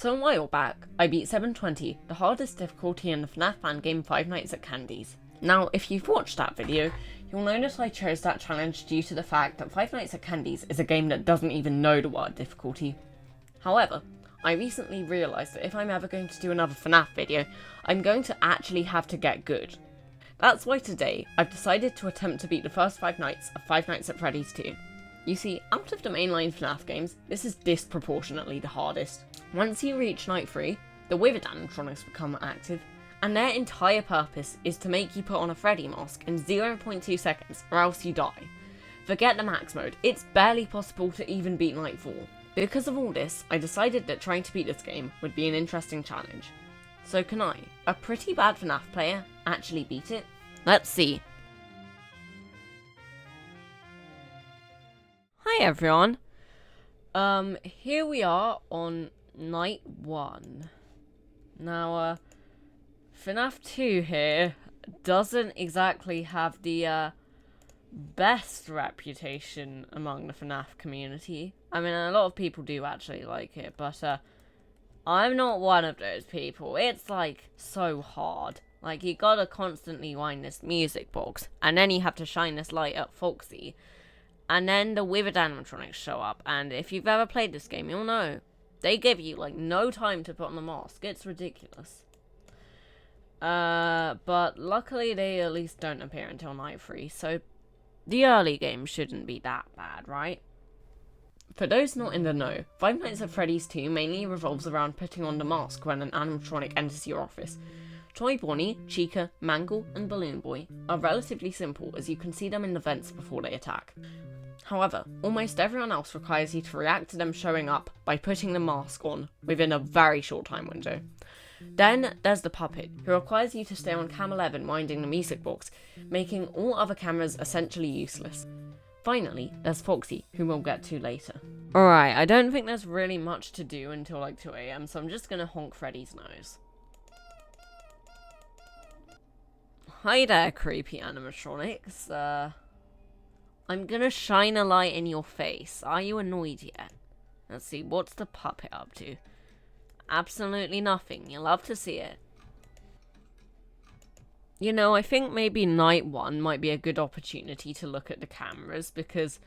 So a while back, I beat 720, the hardest difficulty in the FNAF fan game Five Nights at Candy's. Now, if you've watched that video, you'll notice I chose that challenge due to the fact that Five Nights at Candy's is a game that doesn't even know the word difficulty. However, I recently realised that if I'm ever going to do another FNAF video, I'm going to actually have to get good. That's why today, I've decided to attempt to beat the first 5 nights of Five Nights at Freddy's 2. You see, out of the mainline FNAF games, this is disproportionately the hardest. Once you reach night 3, the Withered animatronics become active, and their entire purpose is to make you put on a Freddy mask in 0.2 seconds, or else you die. Forget the max mode, it's barely possible to even beat night 4. Because of all this, I decided that trying to beat this game would be an interesting challenge. So can I, a pretty bad FNAF player, actually beat it? Let's see. Hi everyone. Here we are on night 1. Now, FNAF 2 here doesn't exactly have the, best reputation among the FNAF community. I mean, a lot of people do actually like it, but, I'm not one of those people. It's, like, so hard. Like, you gotta constantly wind this music box, and then you have to shine this light at Foxy. And then the Withered animatronics show up, and if you've ever played this game, you'll know. They give you, like, no time to put on the mask. It's ridiculous. But luckily they at least don't appear until night 3, so the early game shouldn't be that bad, right? For those not in the know, Five Nights at Freddy's 2 mainly revolves around putting on the mask when an animatronic enters your office. Toy Bonnie, Chica, Mangle, and Balloon Boy are relatively simple as you can see them in the vents before they attack. However, almost everyone else requires you to react to them showing up by putting the mask on within a very short time window. Then there's the puppet, who requires you to stay on cam 11 winding the music box, making all other cameras essentially useless. Finally, there's Foxy, whom we'll get to later. Alright, I don't think there's really much to do until like 2 AM, so I'm just gonna honk Freddy's nose. Hi there, creepy animatronics. I'm gonna shine a light in your face. Are you annoyed yet? Let's see, what's the puppet up to? Absolutely nothing. You love to see it. You know, I think maybe night 1 might be a good opportunity to look at the cameras, because,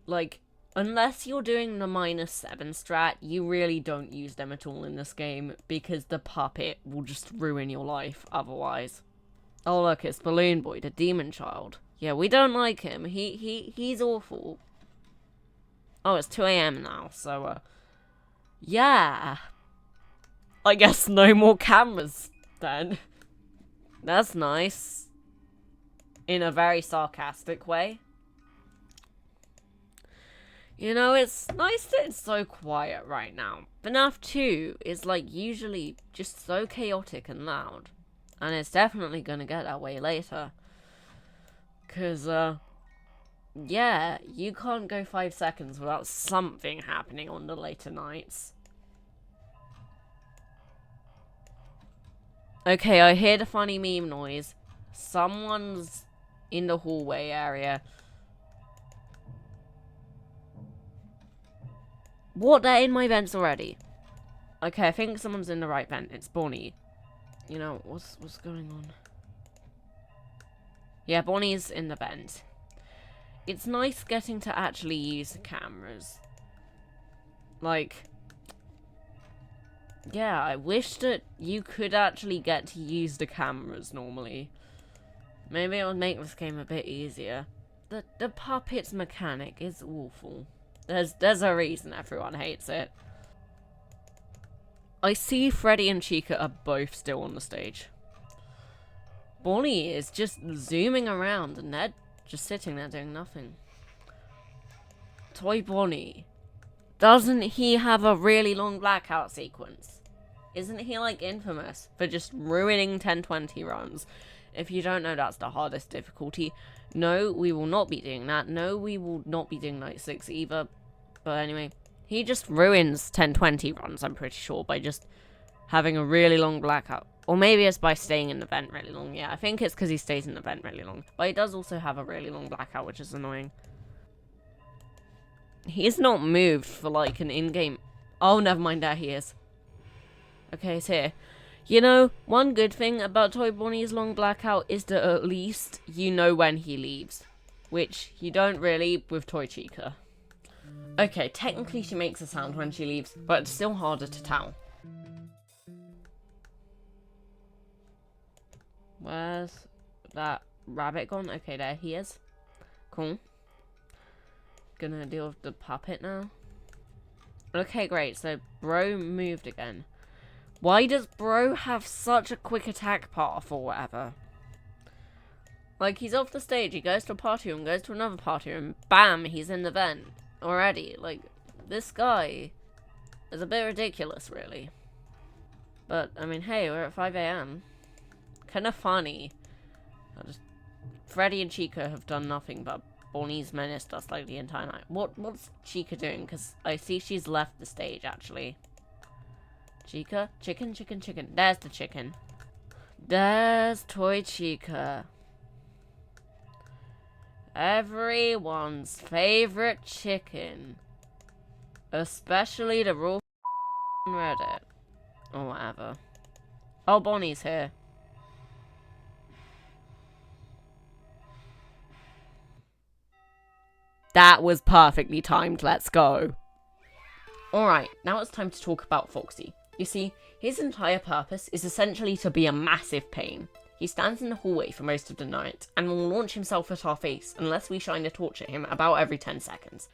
like, unless you're doing the -7 strat, you really don't use them at all in this game, because the puppet will just ruin your life otherwise. Oh look, it's Balloon Boy, the demon child. Yeah, we don't like him. He's awful. Oh, it's 2 AM now, so, yeah. I guess no more cameras, then. That's nice. In a very sarcastic way. You know, it's nice that it's so quiet right now. FNAF 2 is, like, usually just so chaotic and loud. And it's definitely gonna get that way later. 'Cause, yeah, you can't go 5 seconds without something happening on the later nights. Okay, I hear the funny meme noise. Someone's in the hallway area. What? They're in my vents already. Okay, I think someone's in the right vent. It's Bonnie. You know, what's going on? Yeah, Bonnie's in the vent. It's nice getting to actually use the cameras. Like, yeah, I wish that you could actually get to use the cameras normally. Maybe it would make this game a bit easier. The puppet's mechanic is awful. There's a reason everyone hates it. I see Freddy and Chica are both still on the stage. Bonnie is just zooming around and they're just sitting there doing nothing. Toy Bonnie. Doesn't he have a really long blackout sequence? Isn't he, like, infamous for just ruining 1020 runs? If you don't know, that's the hardest difficulty. No, we will not be doing that. No, we will not be doing night 6 either. But anyway, he just ruins 1020 runs, I'm pretty sure, by just having a really long blackout. Or maybe it's by staying in the vent really long. Yeah, I think it's because he stays in the vent really long. But he does also have a really long blackout, which is annoying. He's not moved for, like, an in-game... Oh, never mind, there he is. Okay, it's here. You know, one good thing about Toy Bonnie's long blackout is that at least you know when he leaves. Which you don't really with Toy Chica. Okay, technically she makes a sound when she leaves, but it's still harder to tell. Where's that rabbit gone? Okay, there he is. Cool. Gonna deal with the puppet now. Okay, great. So, Bro moved again. Why does Bro have such a quick attack path or whatever? Like, he's off the stage, he goes to a party room, goes to another party room, bam, he's in the vent already. Like, this guy is a bit ridiculous, really. But, I mean, hey, we're at 5 AM. Kinda funny. Freddy and Chica have done nothing but Bonnie's menaced us like the entire night. What's Chica doing? Because I see she's left the stage, actually. Chica? Chicken, chicken, chicken. There's the chicken. There's Toy Chica. Everyone's favorite chicken. Especially the raw Reddit. Or whatever. Oh, Bonnie's here. That was perfectly timed, let's go. Alright, now it's time to talk about Foxy. You see, his entire purpose is essentially to be a massive pain. He stands in the hallway for most of the night, and will launch himself at our face unless we shine a torch at him about every 10 seconds.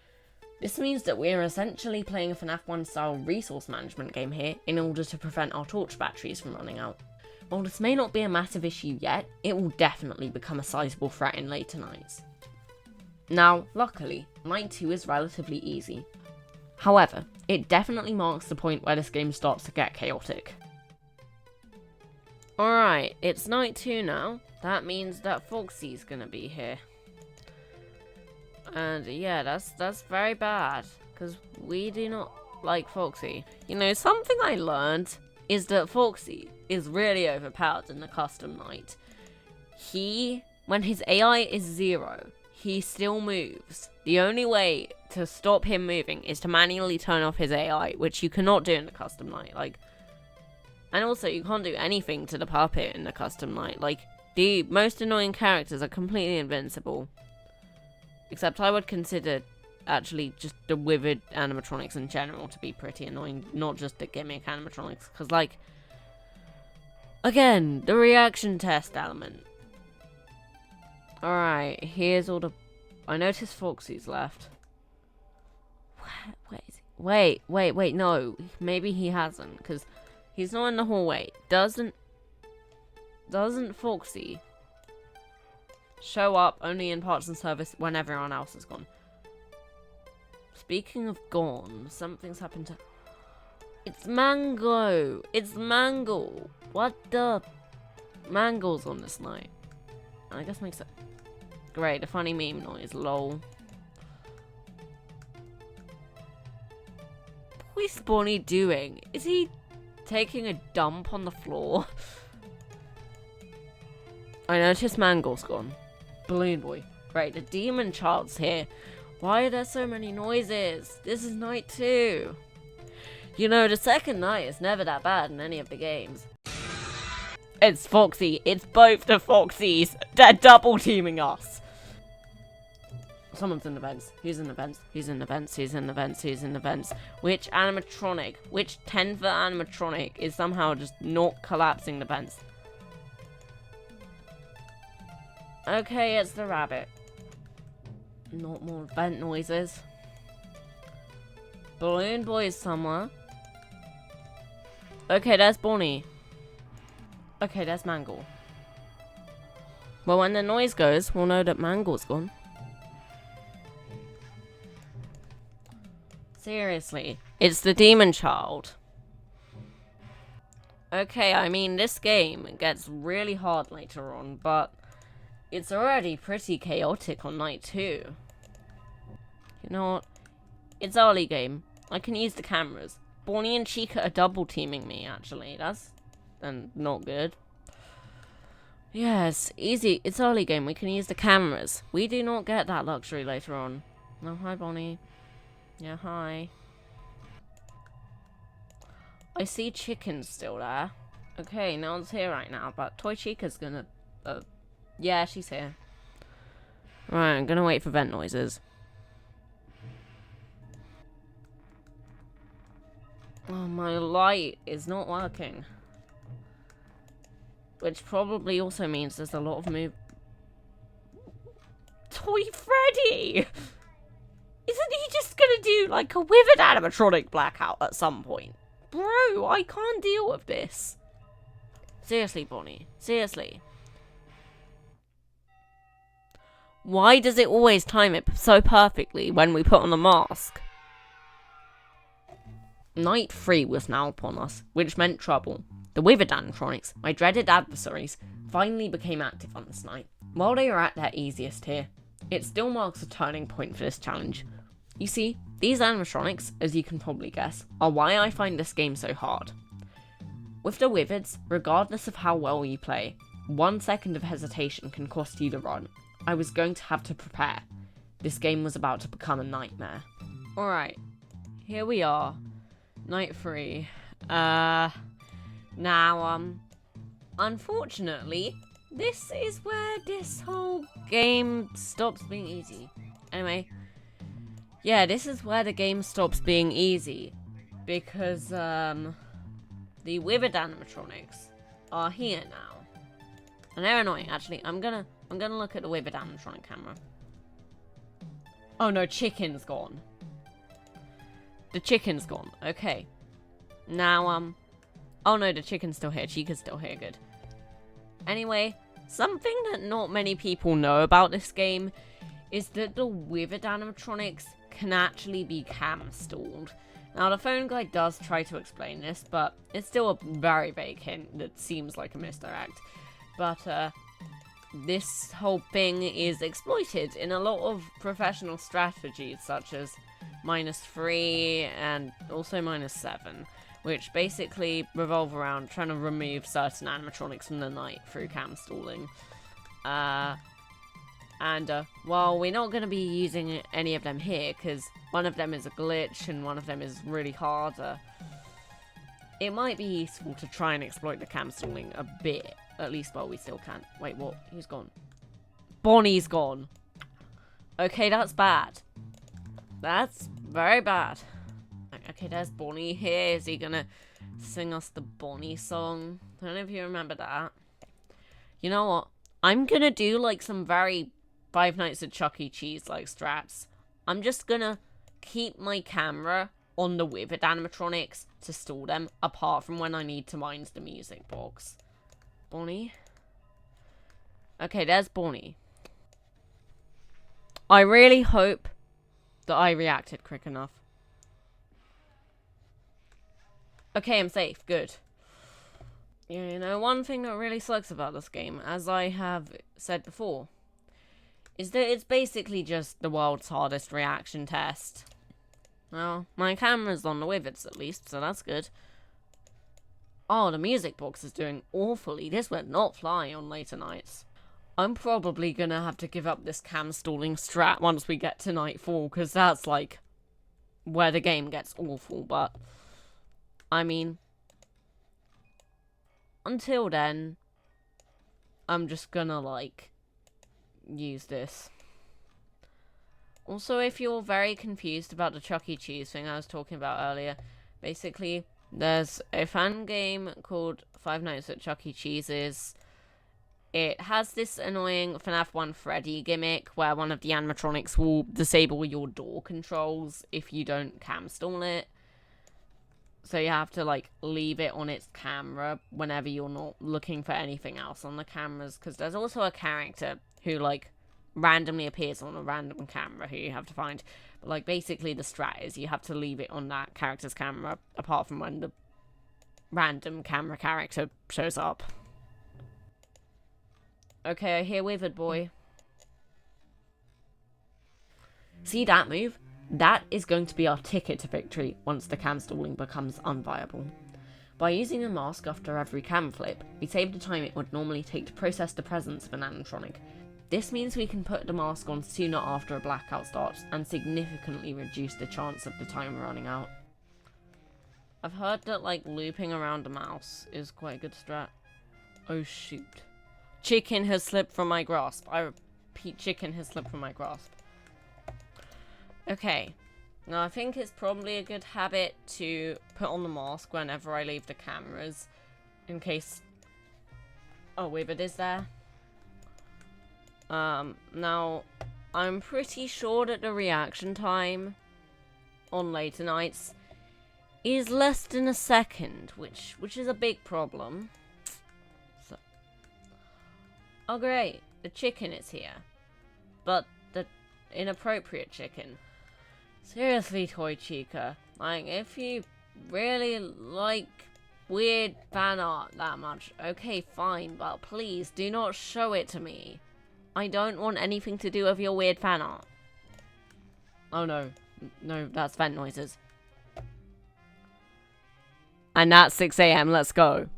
This means that we are essentially playing a FNAF 1 style resource management game here in order to prevent our torch batteries from running out. While this may not be a massive issue yet, it will definitely become a sizable threat in later nights. Now, luckily, Night 2 is relatively easy. However, it definitely marks the point where this game starts to get chaotic. Alright, it's Night 2 now. That means that Foxy's gonna be here. And yeah, that's very bad, because we do not like Foxy. You know, something I learned is that Foxy is really overpowered in the custom night. When his AI is 0, he still moves. The only way to stop him moving is to manually turn off his AI, which you cannot do in the custom night. And also, you can't do anything to the puppet in the custom night. The most annoying characters are completely invincible. Except I would consider, actually, just the withered animatronics in general to be pretty annoying. Not just the gimmick animatronics. Because, again, the reaction test element. Alright, here's all the... I noticed Foxy's left. Where is he? Wait, no. Maybe he hasn't, because he's not in the hallway. Doesn't Foxy show up only in parts and service when everyone else is gone? Speaking of gone, something's happened to... It's Mango! It's Mango! What the... Mango's on this night. I guess makes it... Great, a funny meme noise, lol. What is Bonnie doing? Is he taking a dump on the floor? I noticed Mangle's gone. Balloon Boy. Great, the demon child's here. Why are there so many noises? This is Night 2. You know, the second night is never that bad in any of the games. It's Foxy. It's both the Foxies. They're double teaming us. Someone's in the vents. Who's in the vents? Who's in the vents? Who's in the vents? Who's in the vents? Which animatronic, which 10th animatronic is somehow just not collapsing the vents? Okay, it's the rabbit. Not more vent noises. Balloon Boy is somewhere. Okay, there's Bonnie. Okay, there's Mangle. Well, when the noise goes, we'll know that Mangle's gone. Seriously, it's the demon child. Okay, I mean, this game gets really hard later on, but it's already pretty chaotic on Night 2. You know what? It's early game. I can use the cameras. Bonnie and Chica are double teaming me, actually. That's not good. Yes, easy. It's early game. We can use the cameras. We do not get that luxury later on. No, hi, Bonnie. Yeah, hi. I see Chicken's still there. Okay, no one's here right now, but Toy Chica's gonna... yeah, she's here. Right, I'm gonna wait for vent noises. Oh, my light is not working. Which probably also means there's a lot of move... Toy Freddy! Isn't he just gonna do, like, a withered animatronic blackout at some point? Bro, I can't deal with this. Seriously, Bonnie. Seriously. Why does it always time it so perfectly when we put on the mask? Night 3 was now upon us, which meant trouble. The withered animatronics, my dreaded adversaries, finally became active on this night. While they are at their easiest here, it still marks a turning point for this challenge. You see, these animatronics, as you can probably guess, are why I find this game so hard. With the withereds, regardless of how well you play, 1 second of hesitation can cost you the run. I was going to have to prepare. This game was about to become a nightmare. Alright, here we are. Night 3. Now, unfortunately, this is where this whole game stops being easy. Anyway, yeah, this is where the game stops being easy. Because, the withered animatronics are here now. And they're annoying, actually. I'm gonna look at the withered animatronic camera. Oh no, Chicken's gone. The Chicken's gone. Okay. Now, oh no, the Chicken's still here. Chica's still here. Good. Anyway, something that not many people know about this game is that the withered animatronics can actually be cam stalled. Now, the phone guide does try to explain this, but it's still a very vague hint that seems like a misdirect. But, this whole thing is exploited in a lot of professional strategies, such as -3 and also -7, which basically revolve around trying to remove certain animatronics from the night through cam stalling. Well, we're not going to be using any of them here, because one of them is a glitch and one of them is really hard. It might be useful to try and exploit the cam stalling a bit, at least while we still can. Wait, what? Who's gone? Bonnie's gone. Okay, that's bad. That's very bad. Okay, there's Bonnie here. Is he gonna sing us the Bonnie song? I don't know if you remember that. You know what? I'm gonna do like some very Five Nights at Chuck E. Cheese like strats. I'm just gonna keep my camera on the withered animatronics to stall them, apart from when I need to mind the music box. Bonnie? Okay, there's Bonnie. I really hope that I reacted quick enough. Okay, I'm safe. Good. You know, one thing that really sucks about this game, as I have said before, is that it's basically just the world's hardest reaction test. Well, my camera's on the withers at least, so that's good. Oh, the music box is doing awfully. This would not fly on later nights. I'm probably gonna have to give up this cam stalling strat once we get to night 4, because that's like where the game gets awful, but I mean, until then, I'm just gonna like use this. Also, if you're very confused about the Chuck E. Cheese thing I was talking about earlier, basically there's a fan game called Five Nights at Chuck E. Cheese's. It has this annoying FNAF 1 Freddy gimmick where one of the animatronics will disable your door controls if you don't cam stall it. So you have to, like, leave it on its camera whenever you're not looking for anything else on the cameras. Because there's also a character who, like, randomly appears on a random camera who you have to find. But, like, basically the strat is you have to leave it on that character's camera apart from when the random camera character shows up. Okay, I hear Withered Boy. See that move? That is going to be our ticket to victory once the cam stalling becomes unviable. By using a mask after every cam flip, we save the time it would normally take to process the presence of an animatronic. This means we can put the mask on sooner after a blackout starts and significantly reduce the chance of the timer running out. I've heard that, like, looping around a mouse is quite a good strat. Oh, shoot. Chicken has slipped from my grasp. I repeat, chicken has slipped from my grasp. Okay. Now, I think it's probably a good habit to put on the mask whenever I leave the cameras. In case... Oh, Withered is there. Now, I'm pretty sure that the reaction time on later nights is less than a second, which is a big problem. So. Oh, great. The chicken is here. But the inappropriate chicken. Seriously, Toy Chica. Like, if you really like weird fan art that much, okay, fine, but please do not show it to me. I don't want anything to do with your weird fan art. Oh no. No, that's vent noises. And that's 6 AM, let's go.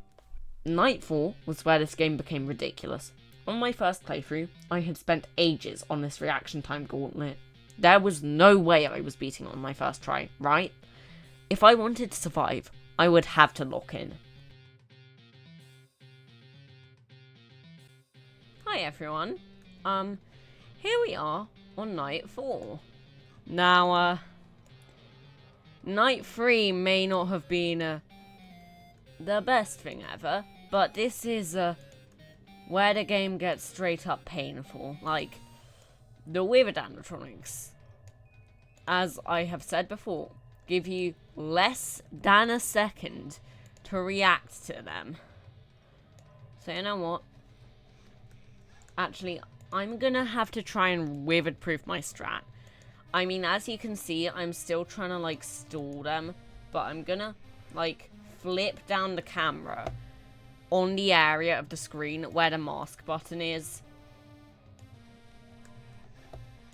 Nightfall was where this game became ridiculous. On my first playthrough, I had spent ages on this reaction time gauntlet. There was no way I was beating it on my first try, right? If I wanted to survive, I would have to lock in. Hi everyone. Here we are on night 4. Now, night 3 may not have been, the best thing ever, but this is, where the game gets straight up painful. Like, the Withered animatronics, as I have said before, give you less than a second to react to them. So you know what? Actually, I'm gonna have to try and Withered proof my strat. I mean, as you can see, I'm still trying to, like, stall them, but I'm gonna, like, flip down the camera on the area of the screen where the mask button is.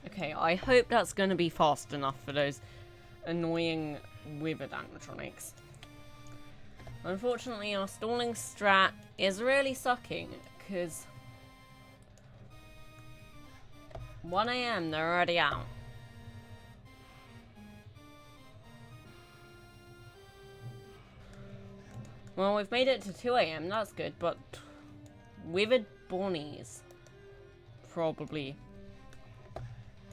Okay, I hope that's gonna be fast enough for those annoying Withered animatronics. Unfortunately, our stalling strat is really sucking, because 1 AM, they're already out. Well, we've made it to 2 AM, that's good, but Withered Bonnies probably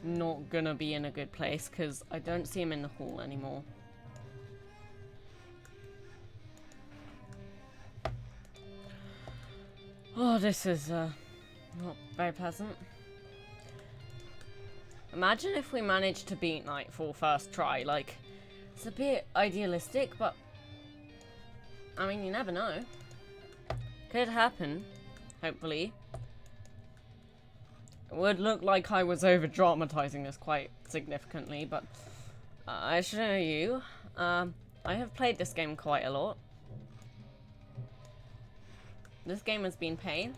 not gonna be in a good place, because I don't see him in the hall anymore. Oh, this is not very pleasant. Imagine if we managed to beat Nightfall first try. Like, it's a bit idealistic, but I mean, you never know. Could happen, hopefully. It would look like I was over-dramatizing this quite significantly, but I should know you. I have played this game quite a lot. This game has been pain.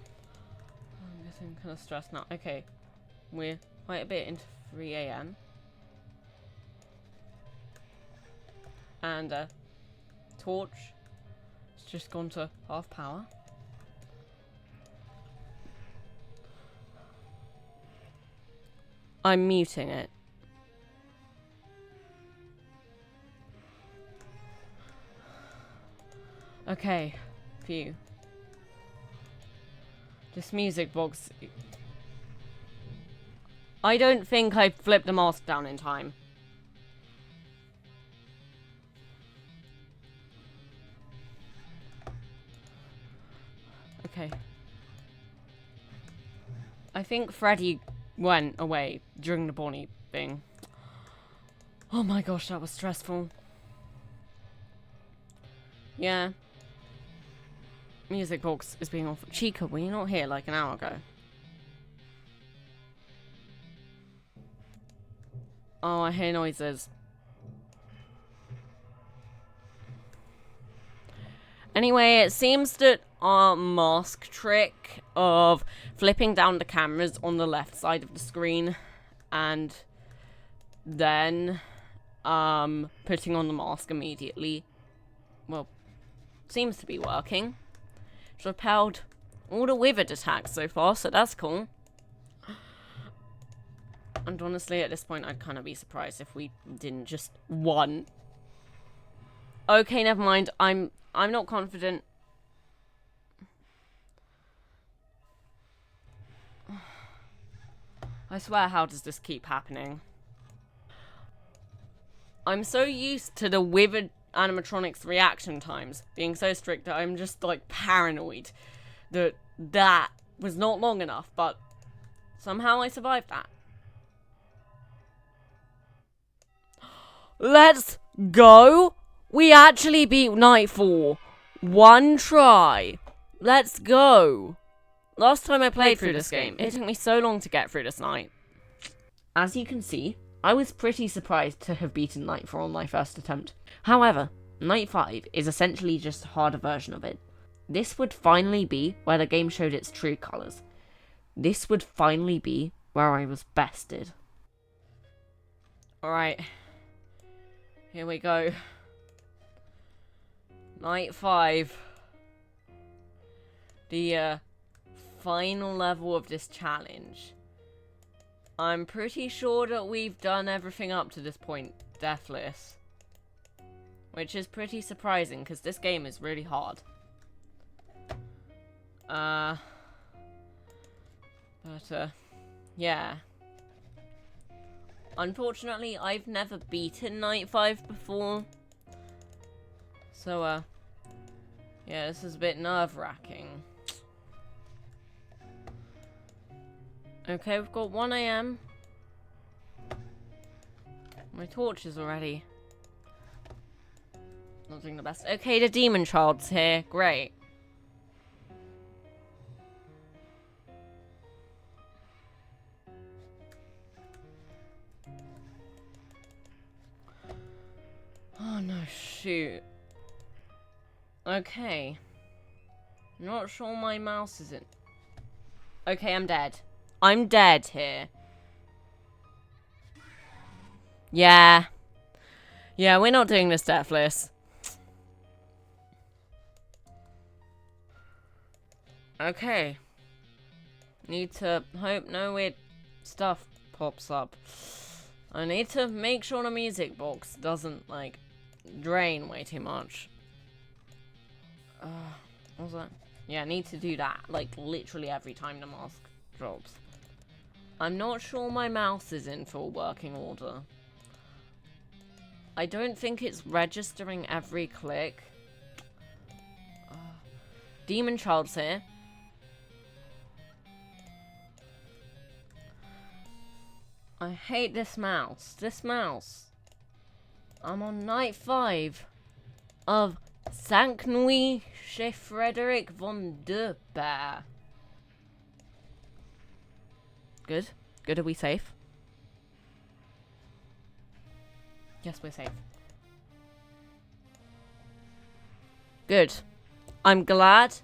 I'm getting kind of stressed now. Okay, we're quite a bit into 3 AM. And torch has just gone to half power. I'm muting it. Okay, phew. This music box... I don't think I flipped the mask down in time. Okay. I think Freddy went away during the Bonnie thing. Oh my gosh, that was stressful. Yeah. Music box is being off. Chica, were you not here like an hour ago? Oh, I hear noises. Anyway, it seems that our mask trick of flipping down the cameras on the left side of the screen and then putting on the mask immediately, well, seems to be working. It's repelled all the Withered attacks so far, so that's cool. And honestly, at this point, I'd kind of be surprised if we didn't just, 1, Okay, never mind. I'm not confident. I swear, how does this keep happening? I'm so used to the withered animatronics reaction times being so strict that I'm just like paranoid that was not long enough, but somehow I survived that. Let's go! We actually beat Night 4. One try. Let's go. Last time I played through this game, it took me so long to get through this night. As you can see, I was pretty surprised to have beaten Night 4 on my first attempt. However, Night 5 is essentially just a harder version of it. This would finally be where the game showed its true colours. This would finally be where I was bested. Alright. Here we go. Night 5. The final level of this challenge. I'm pretty sure that we've done everything up to this point deathless. Which is pretty surprising, because this game is really hard. Yeah. Unfortunately, I've never beaten Night 5 before. So, yeah, this is a bit nerve-wracking. Okay, we've got 1 AM. My torch is already not doing the best. Okay, the demon child's here. Great. Oh no, shoot. Okay. Not sure my mouse isn't. Okay, I'm dead. I'm dead here. Yeah. Yeah, we're not doing this deathless. Okay. Need to hope no weird stuff pops up. I need to make sure the music box doesn't, like, drain way too much. What was that? Yeah, I need to do that, like, literally every time the mask drops. I'm not sure my mouse is in full working order. I don't think it's registering every click. Demon Child's here. I hate this mouse. This mouse. I'm on night 5 of Cinq Nuits chez Frederick von der Bear. Good. Good, are we safe? Yes, we're safe. Good. I'm glad.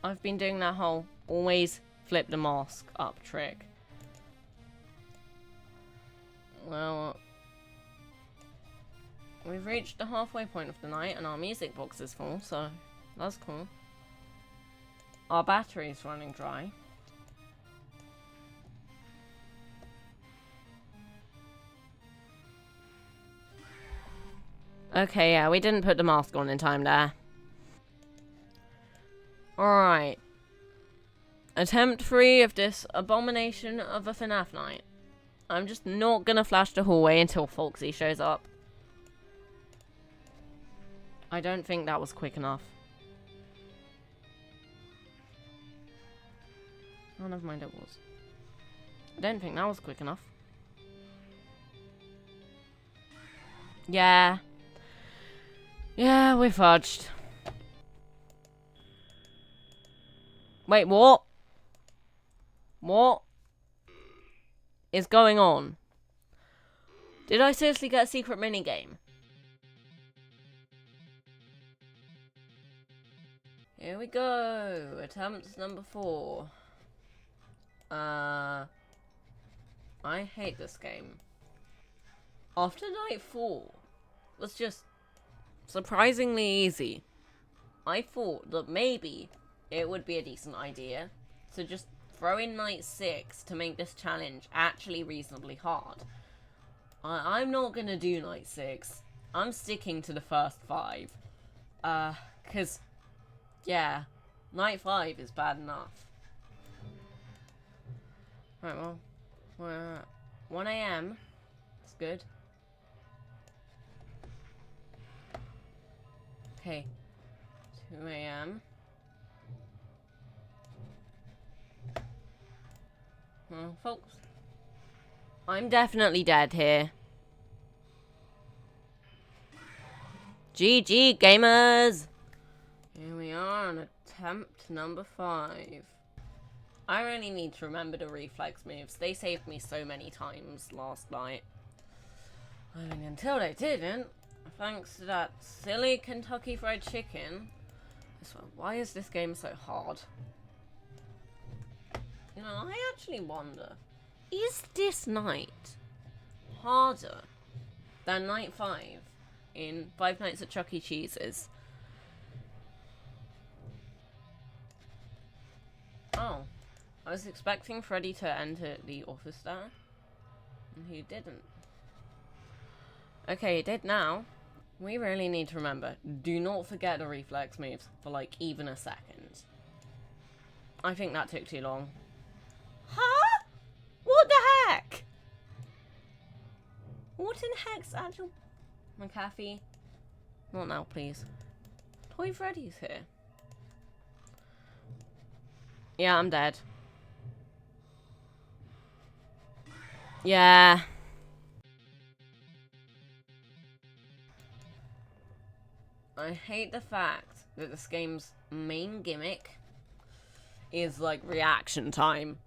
I've been doing that whole always flip the mask up trick. Well, we've reached the halfway point of the night and our music box is full, so that's cool. Our battery's running dry. Okay, yeah, we didn't put the mask on in time there. Alright. Attempt 3 of this abomination of a FNAF night. I'm just not gonna flash the hallway until Foxy shows up. I don't think that was quick enough. Oh, never mind, it was. I don't think that was quick enough. Yeah. Yeah, we're fudged. Wait, what? What is going on? Did I seriously get a secret minigame? Here we go. Attempt number 4. I hate this game. After night 4 was just surprisingly easy. I thought that maybe it would be a decent idea to just throw in night 6 to make this challenge actually reasonably hard. I'm not gonna do night 6. I'm sticking to the first 5. Cause, yeah, night 5 is bad enough. Right, well, we're at 1 AM. That's good. Okay, 2 AM. Well, folks, I'm definitely dead here. GG, gamers! Here we are on attempt number 5. I really need to remember the reflex moves. They saved me so many times last night. I mean, until they didn't, thanks to that silly Kentucky Fried Chicken. I swear, why is this game so hard? You know, I actually wonder, is this night harder than night 5 in Five Nights at Chuck E. Cheese's? Oh, I was expecting Freddy to enter the office there, and he didn't. Okay, he did now. We really need to remember, do not forget the reflex moves for like even a second. I think that took too long. Huh? What the heck? What in heck's actual... McAfee? Not now, please. Toy Freddy's here. Yeah, I'm dead. Yeah. I hate the fact that this game's main gimmick is like reaction time.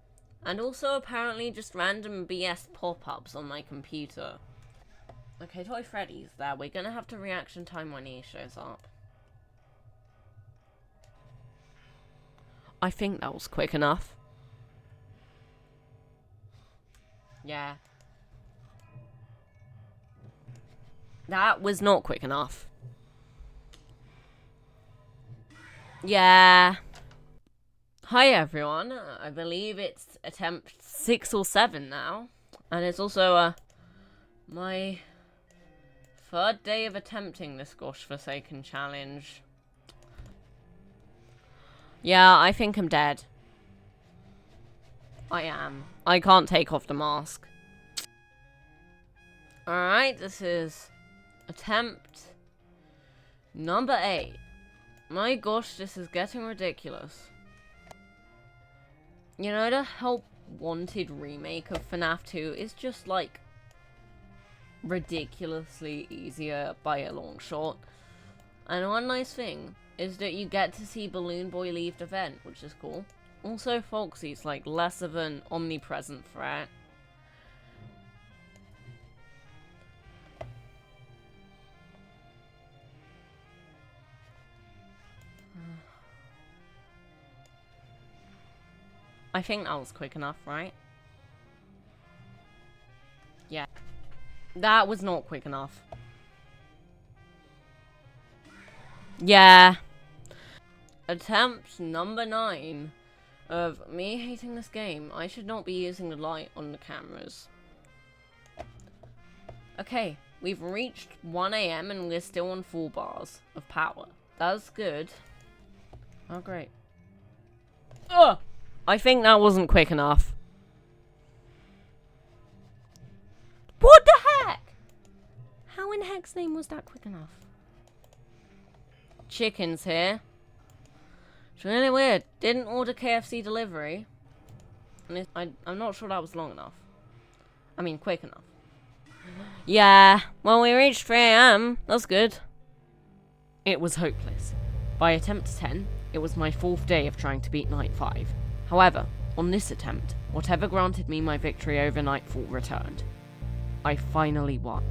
And also apparently just random BS pop-ups on my computer. Okay, Toy Freddy's there. We're gonna have to reaction time when he shows up. I think that was quick enough. Yeah. That was not quick enough. Yeah. Hi everyone, I believe it's attempt 6 or 7 now. And it's also my 3rd day of attempting this gosh-forsaken challenge. Yeah, I think I'm dead. I am. I can't take off the mask. Alright, this is attempt number 8. My gosh, this is getting ridiculous. You know, the Help Wanted remake of FNAF 2 is just, like, ridiculously easier by a long shot. And one nice thing is that you get to see Balloon Boy leave the vent, which is cool. Also, Foxy's, like, less of an omnipresent threat. I think that was quick enough, right? Yeah. That was not quick enough. Yeah. Attempt number 9 of me hating this game. I should not be using the light on the cameras. Okay, we've reached 1 AM and we're still on 4 bars of power. That's good. Oh, great. Ugh! I think that wasn't quick enough. What the heck? How in heck's name was that quick enough? Chicken's here. It's really weird. Didn't order KFC delivery. And I'm not sure that was long enough. I mean, quick enough. Yeah, well, we reached 3 AM. That's good. It was hopeless. By attempt 10, it was my 4th day of trying to beat night 5. However, on this attempt, whatever granted me my victory over Nightfall returned. I finally won.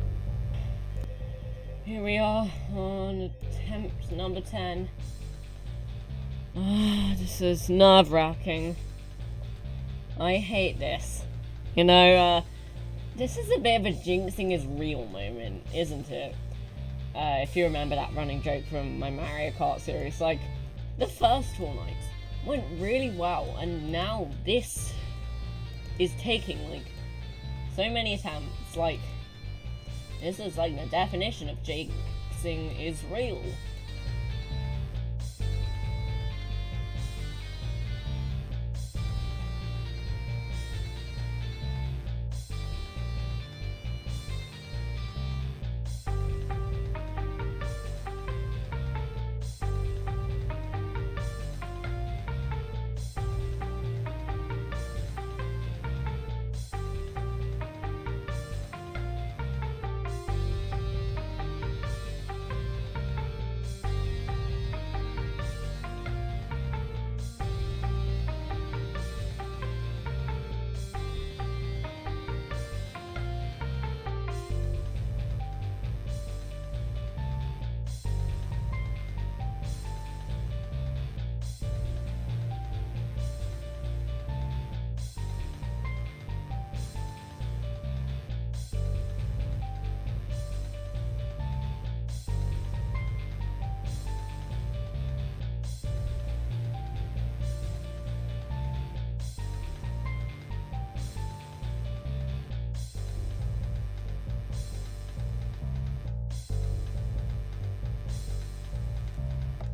Here we are on attempt number 10. This is nerve-wracking. I hate this. You know, this is a bit of a jinxing is real moment, isn't it? If you remember that running joke from my Mario Kart series, like, the first 4 nights went really well, and now this is taking, like, so many attempts, like, This is like the definition of jinxing is real.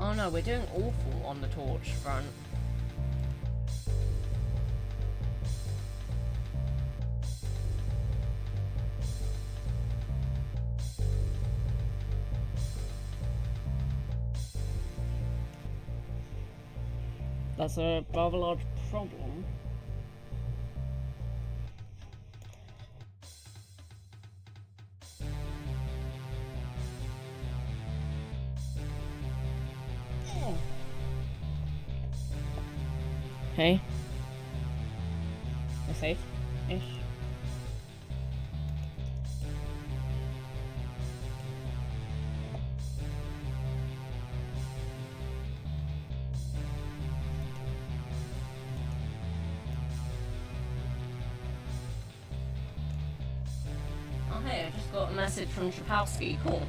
Oh no, we're doing awful on the torch front. That's a rather large problem. Okay. We're safe-ish. Oh hey, I just got a message from Shapowski. Cool.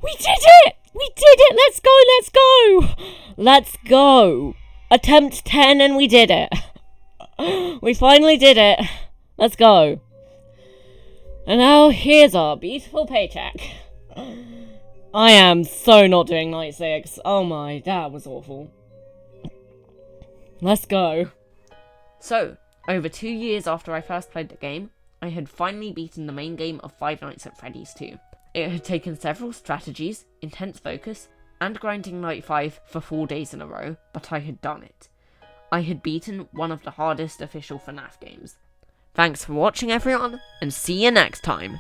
We did it! We did it! Let's go! Let's go! Let's go! Attempt 10 and we did it. We finally did it. Let's go. And now here's our beautiful paycheck. I am so not doing night 6. Oh my, that was awful. Let's go. So, over 2 years after I first played the game, I had finally beaten the main game of Five Nights at Freddy's 2. It had taken several strategies, intense focus, and grinding night 5 for 4 days in a row, but I had done it. I had beaten one of the hardest official FNAF games. Thanks for watching everyone, and see you next time!